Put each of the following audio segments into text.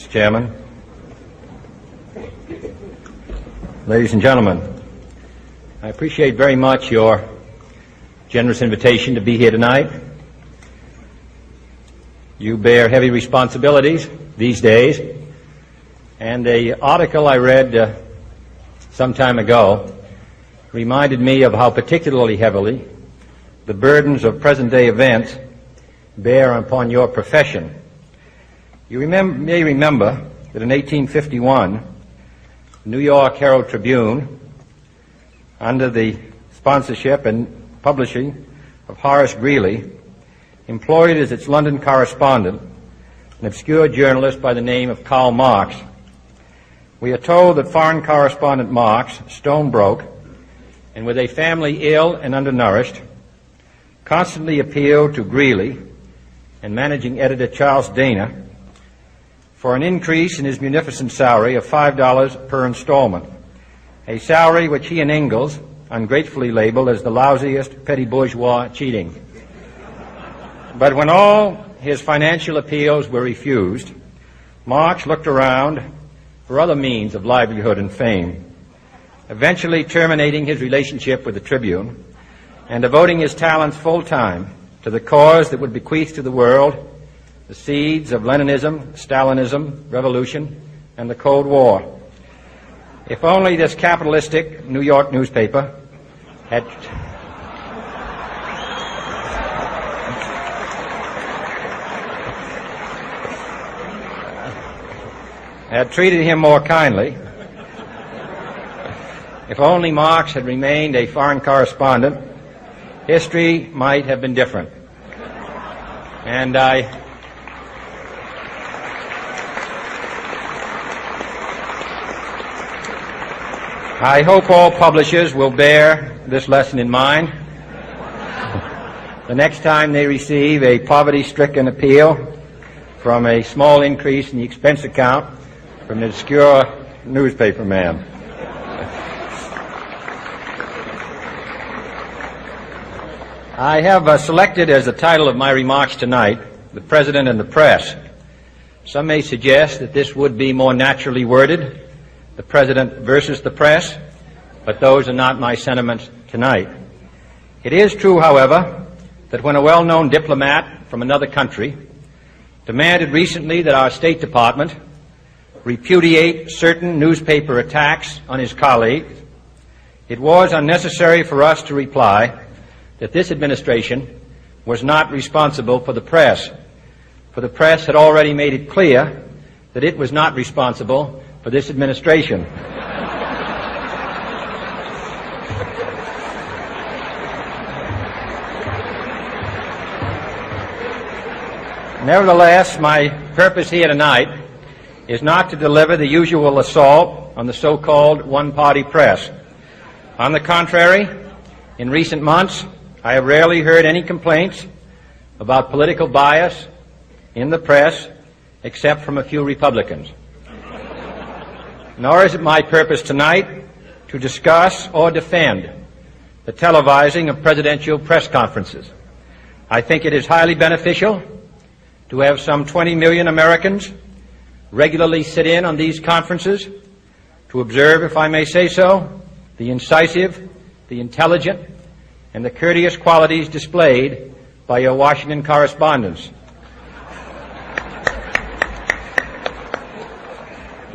Mr. Chairman, ladies and gentlemen, I appreciate very much your generous invitation to be here tonight. You bear heavy responsibilities these days, and the article I read some time ago reminded me of how particularly heavily the burdens of present-day events bear upon your profession. You may remember that in 1851, the New York Herald Tribune, under the sponsorship and publishing of Horace Greeley, employed as its London correspondent an obscure journalist by the name of Karl Marx. We are told that foreign correspondent Marx, stone broke, and with a family ill and undernourished, constantly appealed to Greeley and managing editor Charles Dana for an increase in his munificent salary of $5 per installment, a salary which he and Engels ungratefully labeled as the lousiest petty bourgeois cheating. But when all his financial appeals were refused, Marx looked around for other means of livelihood and fame, eventually terminating his relationship with the Tribune and devoting his talents full-time to the cause that would bequeath to the world the seeds of Leninism, Stalinism, revolution, and the Cold War. If only this capitalistic New York newspaper had treated him more kindly, if only Marx had remained a foreign correspondent, history might have been different. And I hope all publishers will bear this lesson in mind the next time they receive a poverty-stricken appeal from a small increase in the expense account from an obscure newspaper man. I have selected as the title of my remarks tonight, "The President and the Press." Some may suggest that this would be more naturally worded, "The President versus the Press," but those are not my sentiments tonight. It is true, however, that when a well-known diplomat from another country demanded recently that our State Department repudiate certain newspaper attacks on his colleagues, it was unnecessary for us to reply that this administration was not responsible for the press, for the press had already made it clear that it was not responsible for this administration. Nevertheless, my purpose here tonight is not to deliver the usual assault on the so-called one-party press. On the contrary, in recent months, I have rarely heard any complaints about political bias in the press except from a few Republicans. Nor is it my purpose tonight to discuss or defend the televising of presidential press conferences. I think it is highly beneficial to have some 20 million Americans regularly sit in on these conferences to observe, if I may say so, the incisive, the intelligent, and the courteous qualities displayed by your Washington correspondents.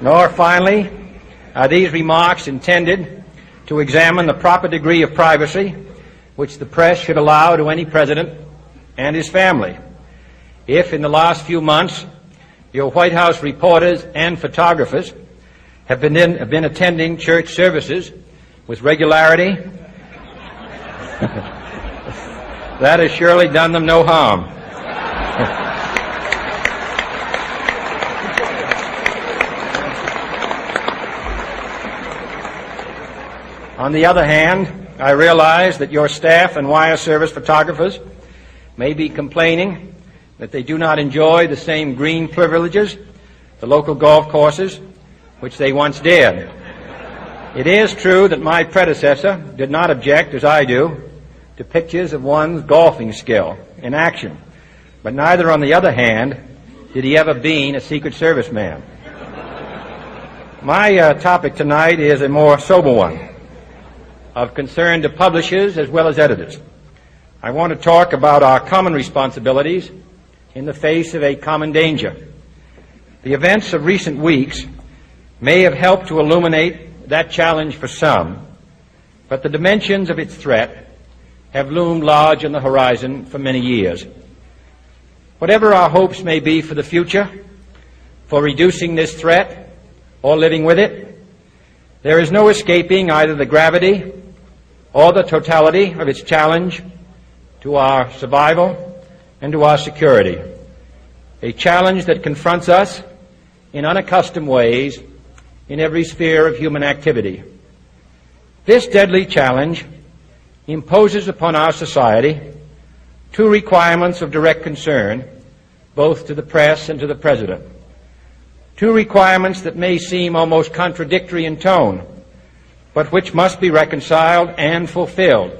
Nor, finally, are these remarks intended to examine the proper degree of privacy which the press should allow to any president and his family. If, in the last few months, your White House reporters and photographers have been attending church services with regularity, that has surely done them no harm. On the other hand, I realize that your staff and wire service photographers may be complaining that they do not enjoy the same green privileges, the local golf courses, which they once did. It is true that my predecessor did not object, as I do, to pictures of one's golfing skill in action, but neither, on the other hand, did he ever be a Secret Service man. My topic tonight is a more sober one, of concern to publishers as well as editors. I want to talk about our common responsibilities in the face of a common danger. The events of recent weeks may have helped to illuminate that challenge for some, but the dimensions of its threat have loomed large on the horizon for many years. Whatever our hopes may be for the future, for reducing this threat or living with it, there is no escaping either the gravity or the totality of its challenge to our survival and to our security, a challenge that confronts us in unaccustomed ways in every sphere of human activity. This deadly challenge imposes upon our society two requirements of direct concern, both to the press and to the President. Two requirements that may seem almost contradictory in tone, but which must be reconciled and fulfilled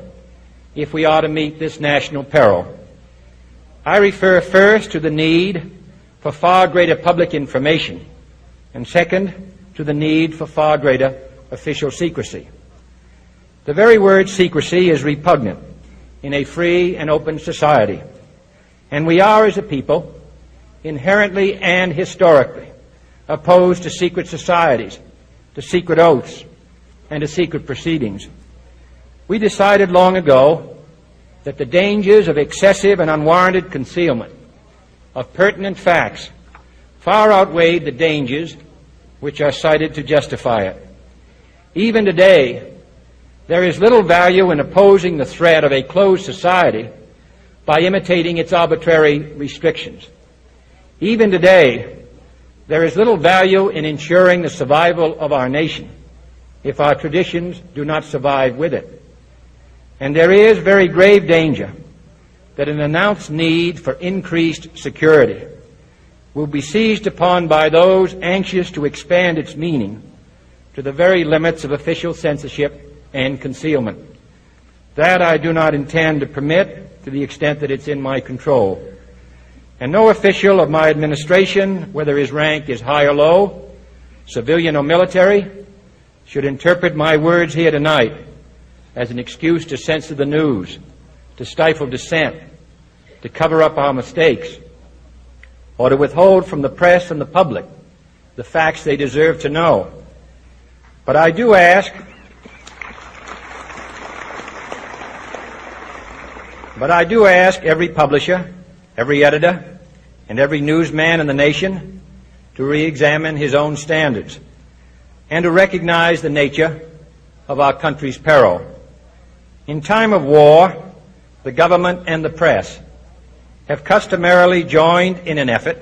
if we are to meet this national peril. I refer first to the need for far greater public information, and second, to the need for far greater official secrecy. The very word secrecy is repugnant in a free and open society, and we are, as a people, inherently and historically opposed to secret societies, to secret oaths, and to secret proceedings. We decided long ago that the dangers of excessive and unwarranted concealment of pertinent facts far outweighed the dangers which are cited to justify it. Even today, there is little value in opposing the threat of a closed society by imitating its arbitrary restrictions. Even today, there is little value in ensuring the survival of our nation if our traditions do not survive with it. And there is very grave danger that an announced need for increased security will be seized upon by those anxious to expand its meaning to the very limits of official censorship and concealment. That I do not intend to permit to the extent that it's in my control. And no official of my administration, whether his rank is high or low, civilian or military, should interpret my words here tonight as an excuse to censor the news, to stifle dissent, to cover up our mistakes, or to withhold from the press and the public the facts they deserve to know. But I do ask every publisher, every editor, and every newsman in the nation to re-examine his own standards and to recognize the nature of our country's peril. In time of war, the government and the press have customarily joined in an effort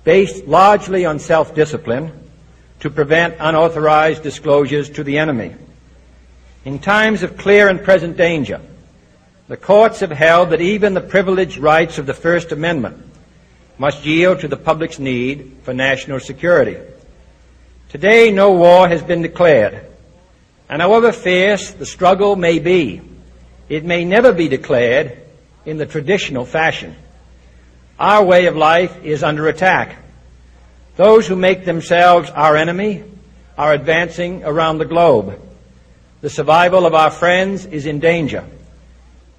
based largely on self-discipline to prevent unauthorized disclosures to the enemy. In times of clear and present danger, the courts have held that even the privileged rights of the First Amendment must yield to the public's need for national security. Today, no war has been declared, and however fierce the struggle may be, it may never be declared in the traditional fashion. Our way of life is under attack. Those who make themselves our enemy are advancing around the globe. The survival of our friends is in danger.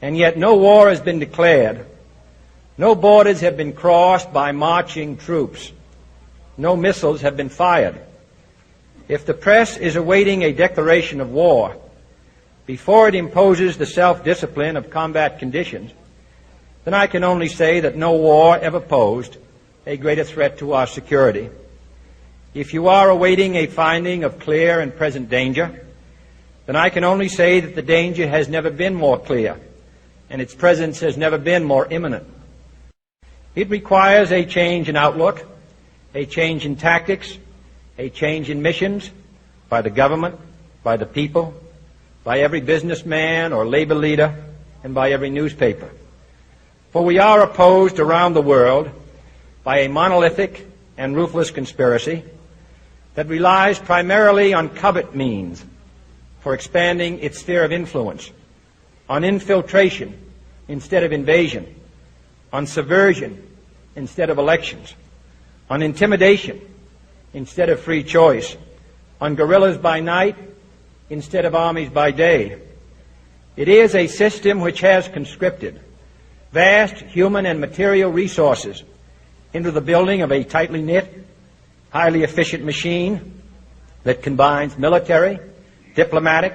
And yet no war has been declared. No borders have been crossed by marching troops. No missiles have been fired. If the press is awaiting a declaration of war before it imposes the self-discipline of combat conditions, then I can only say that no war ever posed a greater threat to our security. If you are awaiting a finding of clear and present danger, then I can only say that the danger has never been more clear, and its presence has never been more imminent. It requires a change in outlook, a change in tactics, a change in missions by the government, by the people, by every businessman or labor leader, and by every newspaper. For we are opposed around the world by a monolithic and ruthless conspiracy that relies primarily on covert means for expanding its sphere of influence, on infiltration instead of invasion, on subversion instead of elections, on intimidation instead of free choice, on guerrillas by night instead of armies by day. It is a system which has conscripted vast human and material resources into the building of a tightly knit, highly efficient machine that combines military, diplomatic,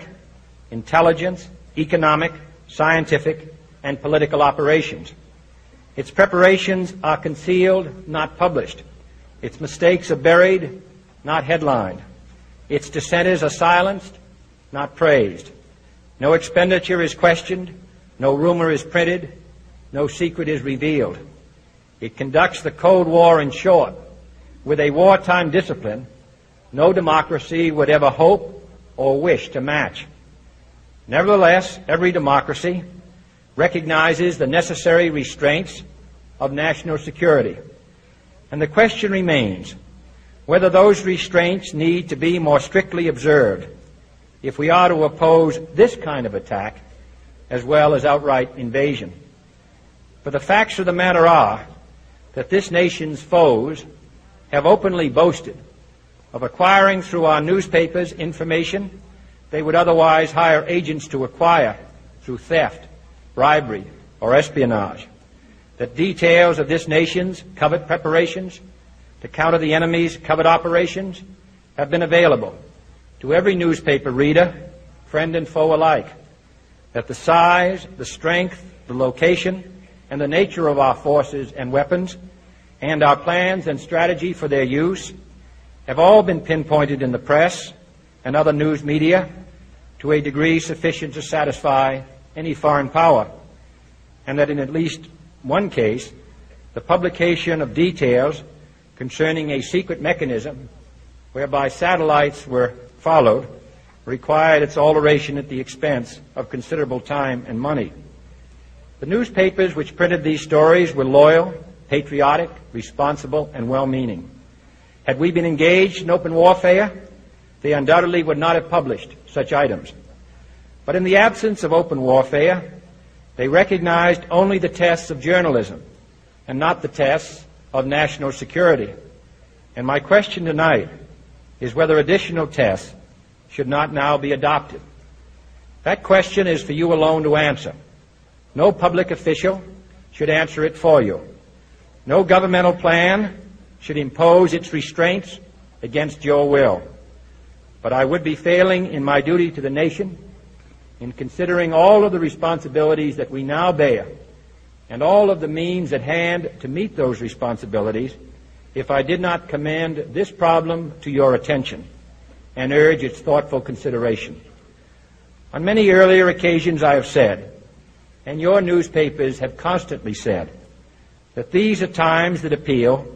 intelligence, economic, scientific, and political operations. Its preparations are concealed, not published. Its mistakes are buried, not headlined. Its dissenters are silenced, not praised. No expenditure is questioned, no rumor is printed, no secret is revealed. It conducts the Cold War, in short, with a wartime discipline no democracy would ever hope or wish to match. Nevertheless, every democracy recognizes the necessary restraints of national security. And the question remains whether those restraints need to be more strictly observed if we are to oppose this kind of attack as well as outright invasion. For the facts of the matter are that this nation's foes have openly boasted of acquiring through our newspapers information they would otherwise hire agents to acquire through theft, bribery, or espionage. That details of this nation's covert preparations to counter the enemy's covert operations have been available to every newspaper reader, friend and foe alike. That the size, the strength, the location, and the nature of our forces and weapons, and our plans and strategy for their use, have all been pinpointed in the press and other news media to a degree sufficient to satisfy any foreign power, and that in at least one case, the publication of details concerning a secret mechanism whereby satellites were followed required its alteration at the expense of considerable time and money. The newspapers which printed these stories were loyal, patriotic, responsible, and well-meaning. Had we been engaged in open warfare, they undoubtedly would not have published such items. But in the absence of open warfare, they recognized only the tests of journalism and not the tests of national security. And my question tonight is whether additional tests should not now be adopted. That question is for you alone to answer. No public official should answer it for you. No governmental plan should impose its restraints against your will. But I would be failing in my duty to the nation in considering all of the responsibilities that we now bear and all of the means at hand to meet those responsibilities if I did not commend this problem to your attention and urge its thoughtful consideration. On many earlier occasions I have said, and your newspapers have constantly said, that these are times that appeal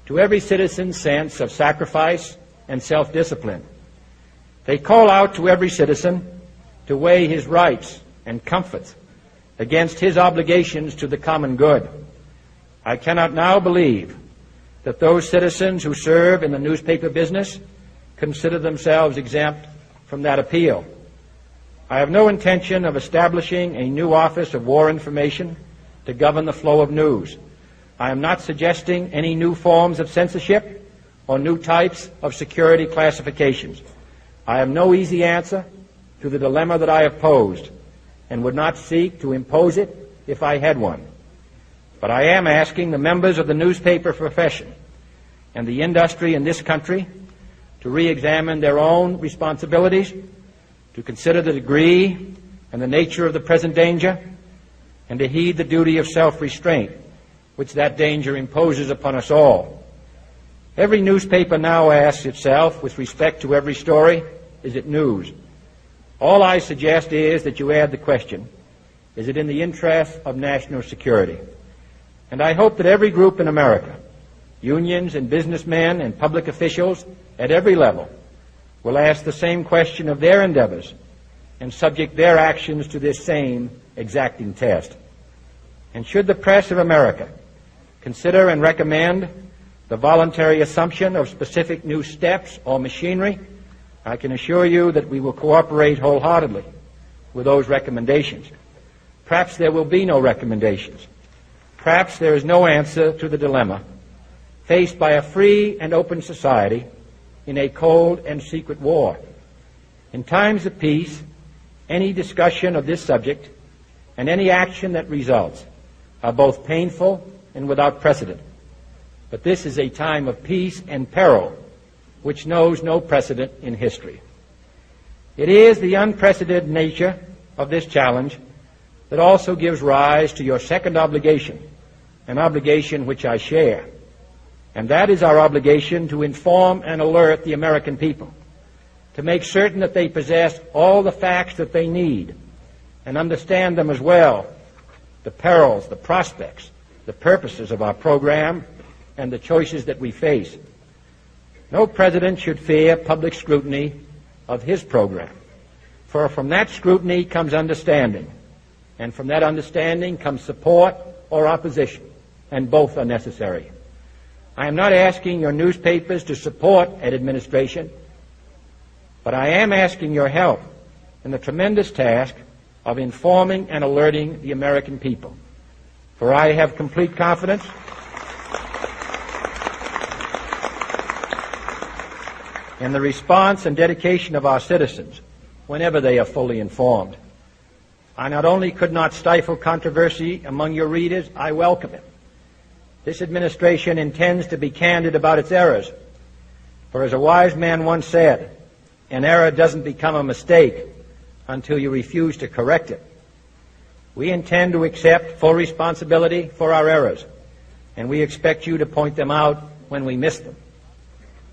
to every citizen's sense of sacrifice and self-discipline. They call out to every citizen to weigh his rights and comforts against his obligations to the common good. I cannot now believe that those citizens who serve in the newspaper business consider themselves exempt from that appeal. I have no intention of establishing a new Office of War Information to govern the flow of news. I am not suggesting any new forms of censorship or new types of security classifications. I have no easy answer to the dilemma that I have posed and would not seek to impose it if I had one. But I am asking the members of the newspaper profession and the industry in this country to re-examine their own responsibilities, to consider the degree and the nature of the present danger, and to heed the duty of self-restraint which that danger imposes upon us all. Every newspaper now asks itself, with respect to every story, is it news? All I suggest is that you add the question, is it in the interest of national security? And I hope that every group in America, unions and businessmen and public officials at every level, will ask the same question of their endeavors and subject their actions to this same exacting test. And should the press of America consider and recommend the voluntary assumption of specific new steps or machinery, I can assure you that we will cooperate wholeheartedly with those recommendations. Perhaps there will be no recommendations. Perhaps there is no answer to the dilemma faced by a free and open society in a cold and secret war. In times of peace, any discussion of this subject and any action that results are both painful and without precedent. But this is a time of peace and peril which knows no precedent in history. It is the unprecedented nature of this challenge that also gives rise to your second obligation, an obligation which I share, and that is our obligation to inform and alert the American people, to make certain that they possess all the facts that they need and understand them as well, the perils, the prospects, the purposes of our program, and the choices that we face. No president should fear public scrutiny of his program, for from that scrutiny comes understanding, and from that understanding comes support or opposition, and both are necessary. I am not asking your newspapers to support an administration, but I am asking your help in the tremendous task of informing and alerting the American people. For I have complete confidence in the response and dedication of our citizens whenever they are fully informed. I not only could not stifle controversy among your readers, I welcome it. This administration intends to be candid about its errors. For as a wise man once said, an error doesn't become a mistake until you refuse to correct it. We intend to accept full responsibility for our errors, and we expect you to point them out when we miss them.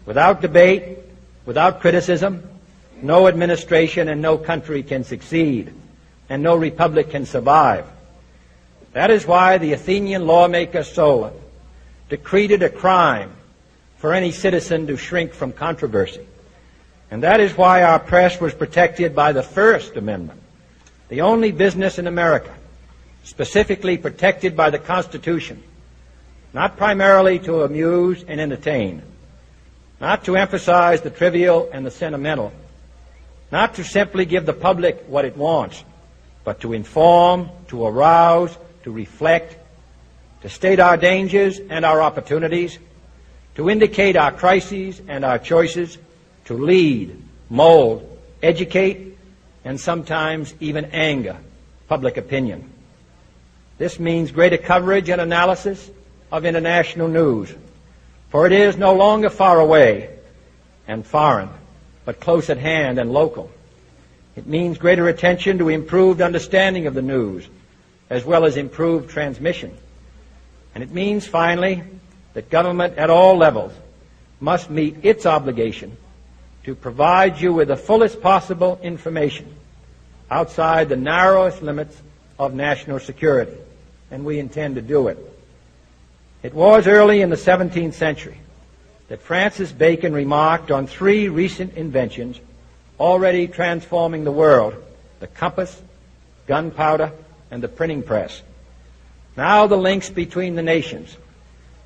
Without debate, without criticism, no administration and no country can succeed, and no republic can survive. That is why the Athenian lawmaker Solon decreed it a crime for any citizen to shrink from controversy. And that is why our press was protected by the First Amendment, the only business in America specifically protected by the Constitution, not primarily to amuse and entertain, not to emphasize the trivial and the sentimental, not to simply give the public what it wants, but to inform, to arouse, to reflect, to state our dangers and our opportunities, to indicate our crises and our choices, to lead, mold, educate, and sometimes even anger public opinion. This means greater coverage and analysis of international news, for it is no longer far away and foreign, but close at hand and local. It means greater attention to improved understanding of the news, as well as improved transmission. And it means, finally, that government at all levels must meet its obligation to provide you with the fullest possible information outside the narrowest limits of national security, and we intend to do it. It was early in the 17th century that Francis Bacon remarked on three recent inventions already transforming the world: the compass, gunpowder, and the printing press. Now the links between the nations,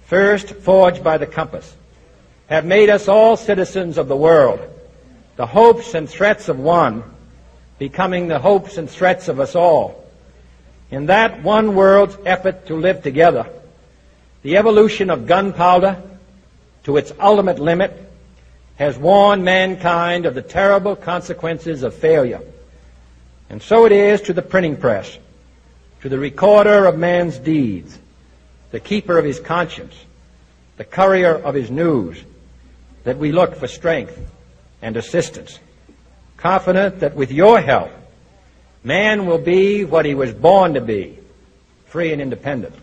first forged by the compass, have made us all citizens of the world, the hopes and threats of one becoming the hopes and threats of us all. In that one world's effort to live together, the evolution of gunpowder to its ultimate limit has warned mankind of the terrible consequences of failure. And so it is to the printing press, to the recorder of man's deeds, the keeper of his conscience, the courier of his news, that we look for strength and assistance, confident that with your help, man will be what he was born to be, free and independent.